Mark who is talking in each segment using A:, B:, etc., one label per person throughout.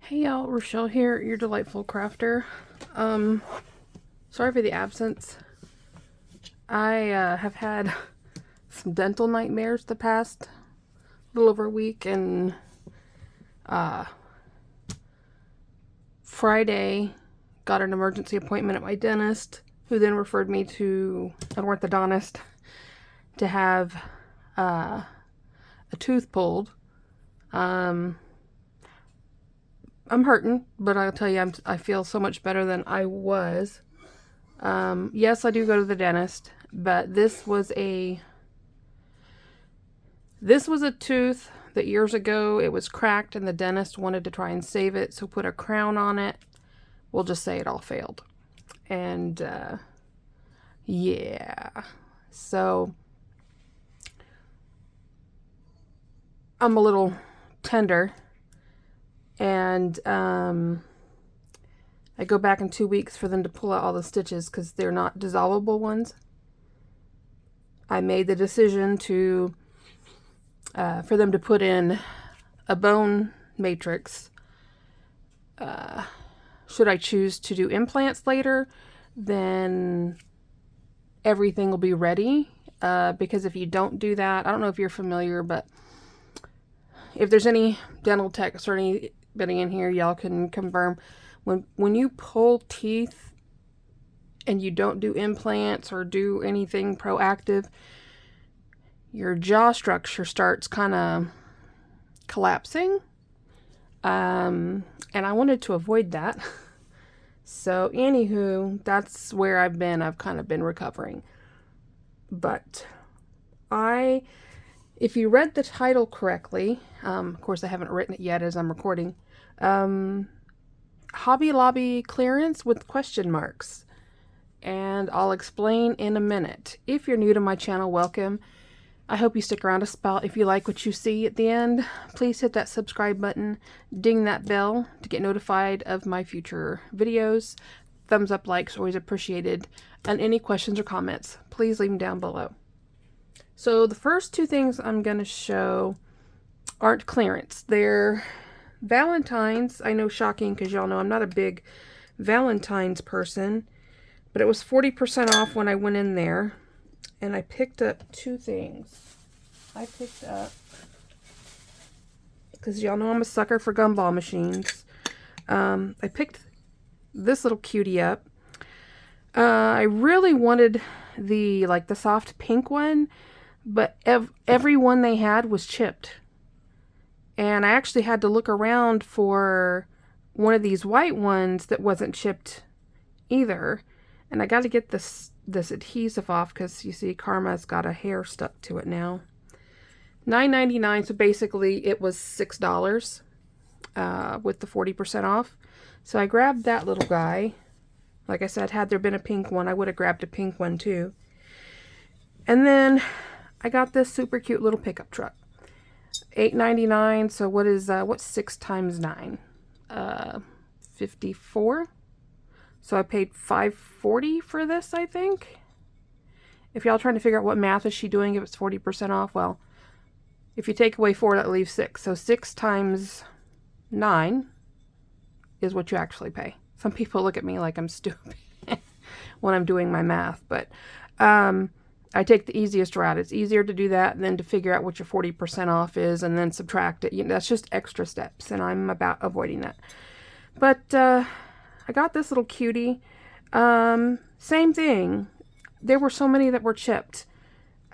A: Hey y'all, Rochelle here, your delightful crafter. Sorry for the absence. I have had some dental nightmares the past little over a week, and Friday got an emergency appointment at my dentist, who then referred me to an orthodontist to have a tooth pulled. I'm hurting, but I'll tell you, I feel so much better than I was. Yes, I do go to the dentist, but this was a tooth that years ago it was cracked, and the dentist wanted to try and save it, so put a crown on it. We'll just say it all failed, and yeah, so I'm a little tender. And I go back in 2 weeks for them to pull out all the stitches because they're not dissolvable ones. I made the decision to for them to put in a bone matrix. Should I choose to do implants later, then everything will be ready. Because if you don't do that, I don't know if you're familiar, but if there's any dental techs or anybody in here, y'all can confirm. When you pull teeth and you don't do implants or do anything proactive, your jaw structure starts kind of collapsing. And I wanted to avoid that. So anywho, that's where I've been. I've kind of been recovering. But if you read the title correctly, of course I haven't written it yet as I'm recording, Hobby Lobby clearance with question marks. And I'll explain in a minute. If you're new to my channel, welcome. I hope you stick around a spell. If you like what you see at the end, please hit that subscribe button, ding that bell to get notified of my future videos. Thumbs up, likes, always appreciated. And any questions or comments, please leave them down below. So the first two things I'm going to show aren't clearance. They're Valentine's. I know, shocking, because y'all know I'm not a big Valentine's person, but it was 40% off when I went in there, and I picked up two things. I picked up, because y'all know I'm a sucker for gumball machines, I picked this little cutie up. I really wanted the soft pink one, but every one they had was chipped. And I actually had to look around for one of these white ones that wasn't chipped either. And I got to get this adhesive off because you see Karma's got a hair stuck to it now. $9.99, so basically it was $6 with the 40% off. So I grabbed that little guy. Like I said, had there been a pink one, I would have grabbed a pink one too. And then I got this super cute little pickup truck. $8.99, so what's 6 times 9? 54. So I paid $5.40 for this, I think. If y'all trying to figure out what math is she doing if it's 40% off, well, if you take away 4, that leaves 6. So 6 times 9 is what you actually pay. Some people look at me like I'm stupid when I'm doing my math, but I take the easiest route. It's easier to do that than to figure out what your 40% off is and then subtract it. That's just extra steps, and I'm about avoiding that. But I got this little cutie. Same thing. There were so many that were chipped.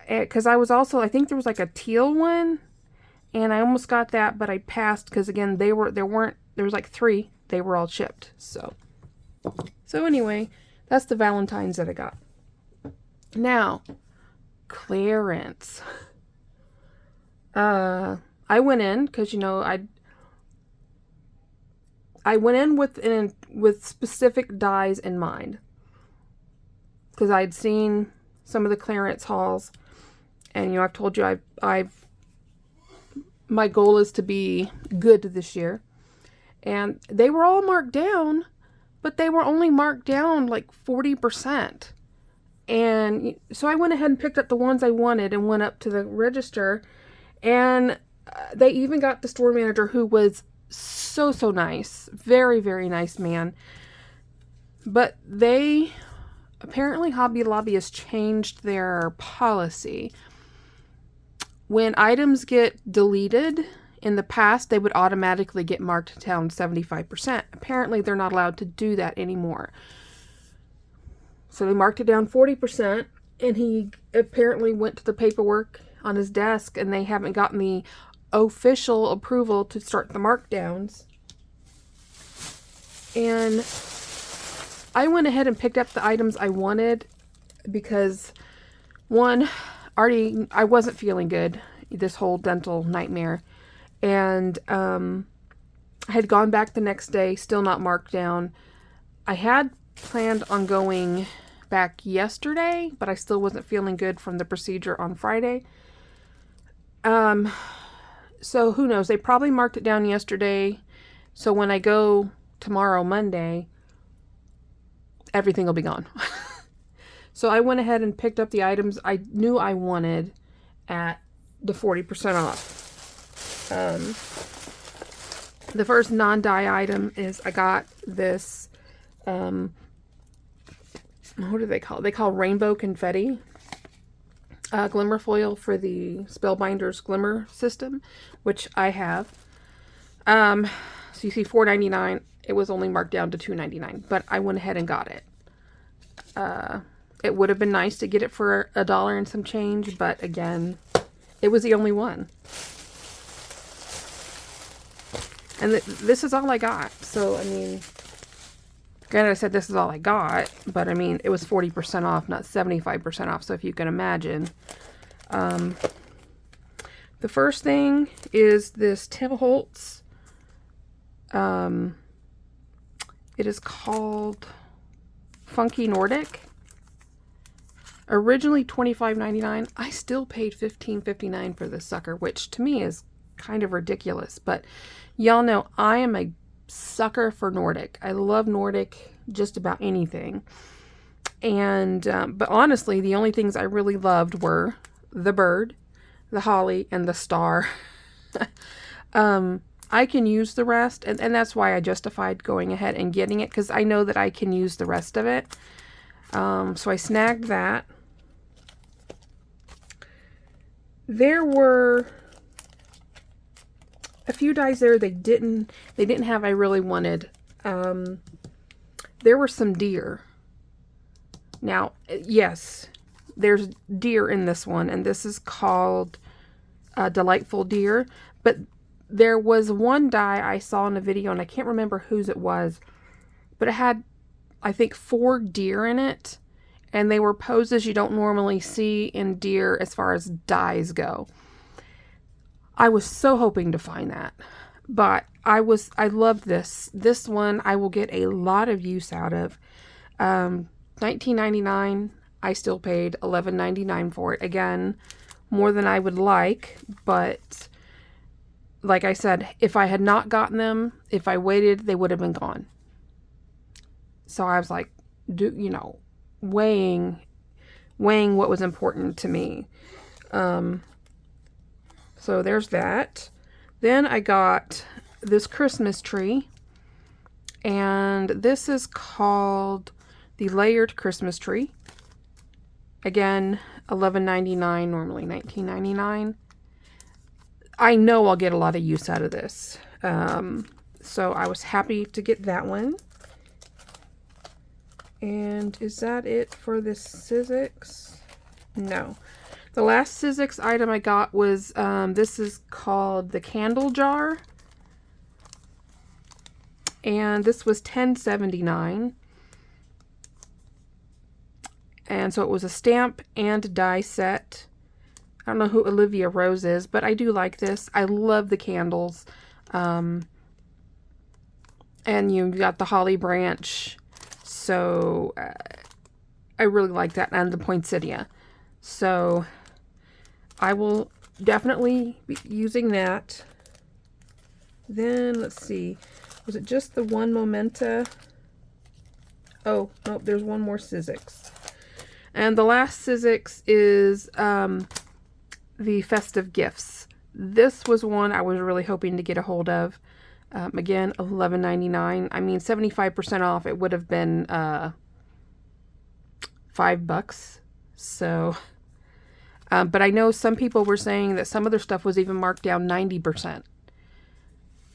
A: Because I think there was like a teal one, and I almost got that, but I passed because, again, there was like 3. They were all chipped. So anyway, that's the Valentine's that I got. Now, clearance. I went in because, I went in with specific dies in mind, because I'd seen some of the clearance hauls, and I've told you my goal is to be good this year, and they were all marked down, but they were only marked down like 40%. And so I went ahead and picked up the ones I wanted and went up to the register, and they even got the store manager, who was so, so nice. Very, very nice man. But they, apparently Hobby Lobby has changed their policy. When items get deleted, in the past, they would automatically get marked down 75%. Apparently, they're not allowed to do that anymore. So they marked it down 40%, and he apparently went to the paperwork on his desk, and they haven't gotten the official approval to start the markdowns. And I went ahead and picked up the items I wanted because, one, I wasn't feeling good, this whole dental nightmare. And I had gone back the next day, still not marked down. I had planned on going back yesterday, but I still wasn't feeling good from the procedure on Friday. So who knows? They probably marked it down yesterday. So when I go tomorrow, Monday, everything will be gone. So I went ahead and picked up the items I knew I wanted at the 40% off. The first non-dye item is I got this, what do they call it? They call rainbow confetti. Glimmer foil for the Spellbinders Glimmer system, which I have. So you see $4.99. It was only marked down to $2.99, but I went ahead and got it. It would have been nice to get it for $1 and some change, but again, it was the only one. And this is all I got. So, I mean, granted I said this is all I got, but I mean, it was 40% off, not 75% off. So if you can imagine. The first thing is this Tim Holtz. It is called Funky Nordic. Originally $25.99. I still paid $15.59 for this sucker, which to me is kind of ridiculous, but y'all know I am a sucker for Nordic. I love Nordic, just about anything. And but honestly, the only things I really loved were the bird, the holly, and the star. I can use the rest, and that's why I justified going ahead and getting it, because I know that I can use the rest of it. So I snagged that. There were a few dyes there they didn't have I really wanted. There were some deer. Now, yes, there's deer in this one, and this is called Delightful Deer. But there was one dye I saw in a video, and I can't remember whose it was, but it had, I think, 4 deer in it, and they were poses you don't normally see in deer as far as dyes go. I was so hoping to find that, but I loved this. This one I will get a lot of use out of. $19.99. I still paid $11.99 for it. Again, more than I would like, but like I said, if I had not gotten them, if I waited, they would have been gone. So I was like, weighing what was important to me. So there's that. Then I got this Christmas tree, and this is called the Layered Christmas Tree. Again, $11.99, normally $19.99. I know I'll get a lot of use out of this. So I was happy to get that one. And is that it for the Sizzix? No. The last Sizzix item I got was, this is called the Candle Jar. And this was $10.79. And so it was a stamp and die set. I don't know who Olivia Rose is, but I do like this. I love the candles. And you got the holly branch. So I really like that, and the poinsettia. So I will definitely be using that. Then let's see, was it just the one Momenta? Oh, nope, there's one more Sizzix. And the last Sizzix is the Festive Gifts. This was one I was really hoping to get a hold of. Again, $11.99. I mean, 75% off, it would have been $5. So, but I know some people were saying that some of their stuff was even marked down 90%,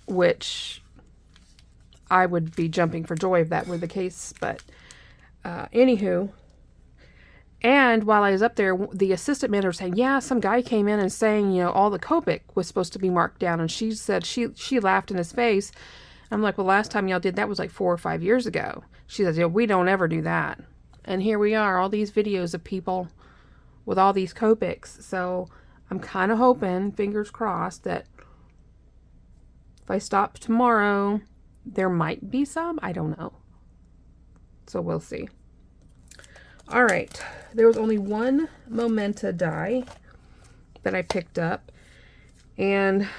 A: which I would be jumping for joy if that were the case. But anywho, and while I was up there, the assistant manager was saying, yeah, some guy came in and saying, you know, all the Copic was supposed to be marked down. And she said, she laughed in his face. I'm like, well, last time y'all did that was like 4 or 5 years ago. She says, yeah, we don't ever do that. And here we are, all these videos of people with all these Copics. So I'm kind of hoping, fingers crossed, that if I stop tomorrow, there might be some. I don't know. So we'll see. All right. There was only one Momenta Die that I picked up. And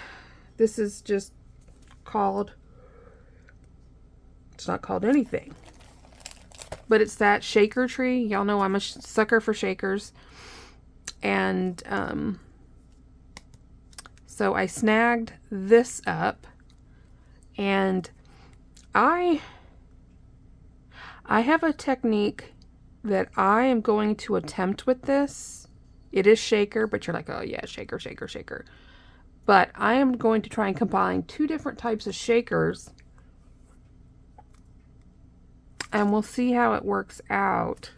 A: this is just called, it's not called anything. But it's that shaker tree. Y'all know I'm a sucker for shakers. And so I snagged this up. And I have a technique that I am going to attempt with this. It is shaker, but you're like, oh yeah, shaker, shaker, shaker. But I am going to try and combine 2 different types of shakers. And we'll see how it works out.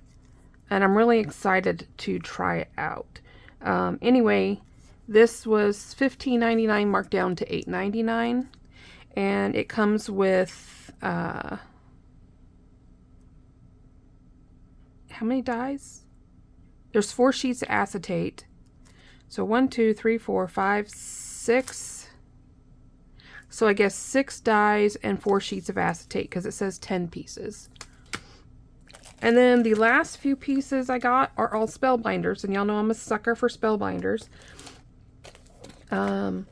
A: And I'm really excited to try it out. Anyway, this was $15.99 marked down to $8.99. And it comes with, how many dies? There's 4 sheets of acetate. So 1, 2, 3, 4, 5, 6. So I guess 6 dies and 4 sheets of acetate because it says 10 pieces. And then the last few pieces I got are all Spellbinders. And y'all know I'm a sucker for Spellbinders. And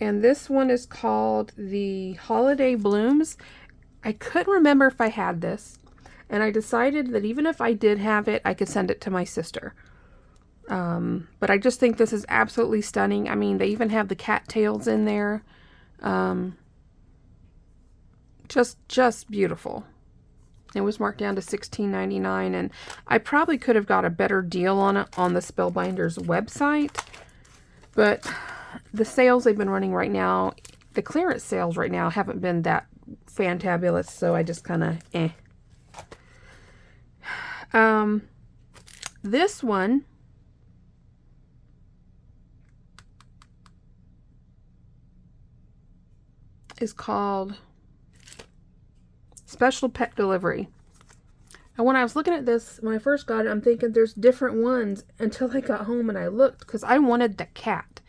A: this one is called the Holiday Blooms. I couldn't remember if I had this. And I decided that even if I did have it, I could send it to my sister. But I just think this is absolutely stunning. I mean, they even have the cattails in there. Just beautiful. It was marked down to $16.99, and I probably could have got a better deal on it on the Spellbinders website. But the sales they've been running right now, the clearance sales right now haven't been that fantabulous, so I just kind of this one is called Special Pet Delivery. And when I was looking at this, when I first got it, I'm thinking there's different ones until I got home and I looked because I wanted the cat.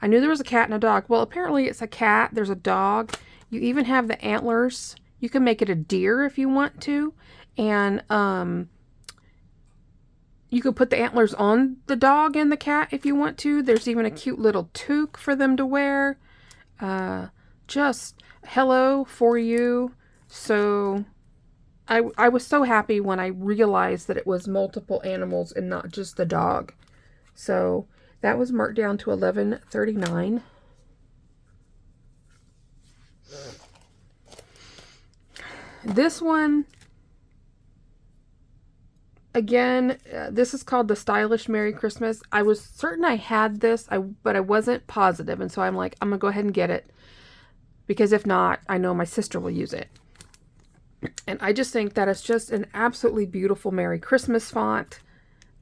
A: I knew there was a cat and a dog. Well, apparently it's a cat. There's a dog. You even have the antlers. You can make it a deer if you want to. And you could put the antlers on the dog and the cat if you want to. There's even a cute little toque for them to wear. Just hello for you. So I was so happy when I realized that it was multiple animals and not just the dog. So that was marked down to $11.39. This one, again, this is called the Stylish Merry Christmas. I was certain I had this, but I wasn't positive. And so I'm like, I'm going to go ahead and get it. Because if not, I know my sister will use it. And I just think that it's just an absolutely beautiful Merry Christmas font.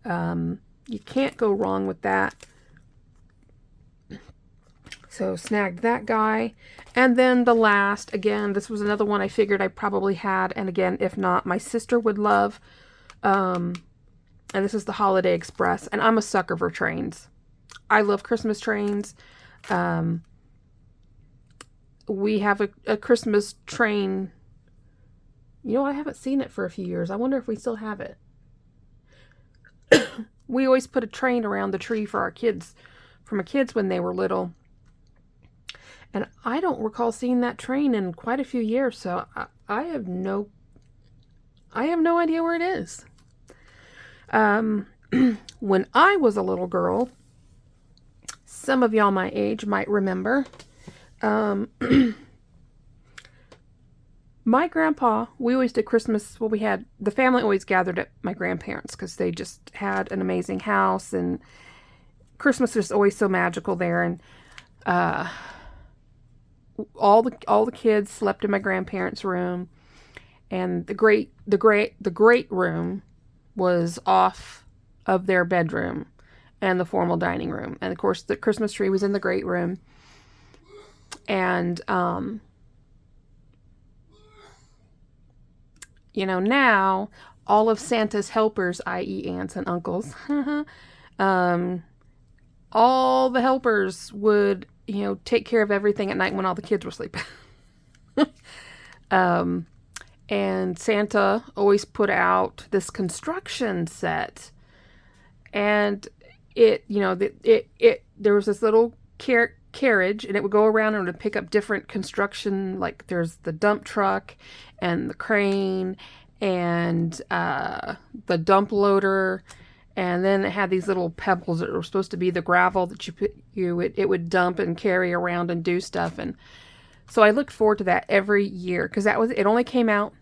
A: You can't go wrong with that. So snagged that guy. And then the last, again, this was another one I figured I probably had. And again, if not, my sister would love. And this is the Holiday Express. And I'm a sucker for trains. I love Christmas trains. We have a Christmas train. You know, I haven't seen it for a few years. I wonder if we still have it. We always put a train around the tree for our kids, for my kids when they were little. And I don't recall seeing that train in quite a few years, so I have no idea where it is. When I was a little girl, some of y'all my age might remember. My grandpa, we always did Christmas, well, the family always gathered at my grandparents because they just had an amazing house, and Christmas is always so magical there. And all the kids slept in my grandparents' room, and the great room was off of their bedroom and the formal dining room. And of course the Christmas tree was in the great room. And you know, now all of Santa's helpers, i.e. aunts and uncles, all the helpers would, you know, take care of everything at night when all the kids were sleeping. And Santa always put out this construction set, and it, you know, there was this little carriage, and it would go around and it would pick up different construction, like there's the dump truck and the crane and the dump loader, and then it had these little pebbles that were supposed to be the gravel that it would dump and carry around and do stuff. And so I looked forward to that every year, because it only came out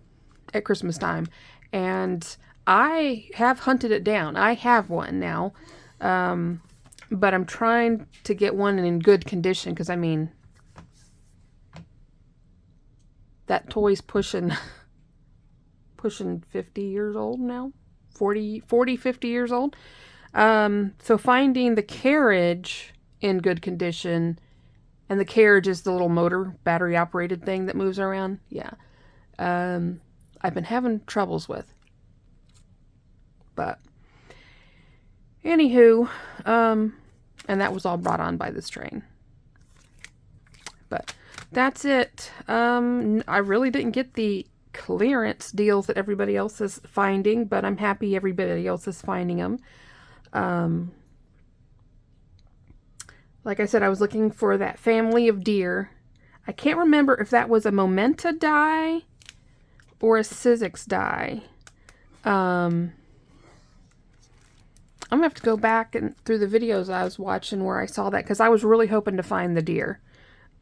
A: at Christmas time, and I have hunted it down. I have one now, but I'm trying to get one in good condition, because I mean, that toy's pushing 50 years old now, 40, 50 years old. So finding the carriage in good condition, and the carriage is the little motor, battery operated thing that moves around. Yeah. I've been having troubles with. But anywho, and that was all brought on by this train. But that's it. I really didn't get the clearance deals that everybody else is finding, but I'm happy everybody else is finding them. Like I said, I was looking for that family of deer. I can't remember if that was a Momenta Die or a Sizzix die. I'm gonna have to go back and through the videos I was watching where I saw that, because I was really hoping to find the deer,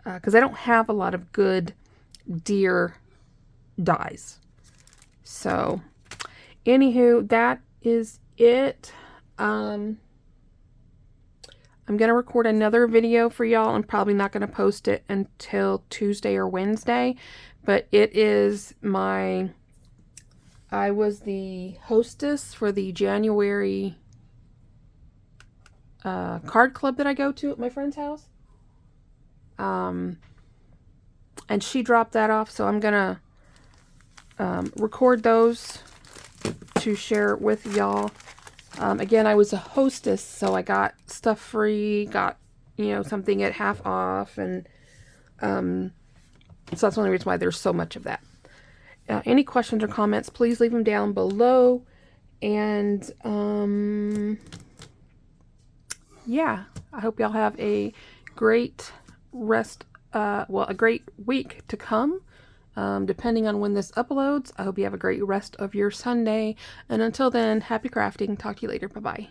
A: because I don't have a lot of good deer dies. So anywho, that is it. I'm gonna record another video for y'all. I'm probably not gonna post it until Tuesday or Wednesday, but it is I was the hostess for the January card club that I go to at my friend's house. And she dropped that off, so I'm gonna record those to share with y'all. Again, I was a hostess, so I got stuff free, got, you know, something at half off, and so that's the only reason why there's so much of that. Any questions or comments, please leave them down below. And yeah, I hope y'all have a great a great week to come. Depending on when this uploads, I hope you have a great rest of your Sunday. And until then, happy crafting. Talk to you later. Bye-bye.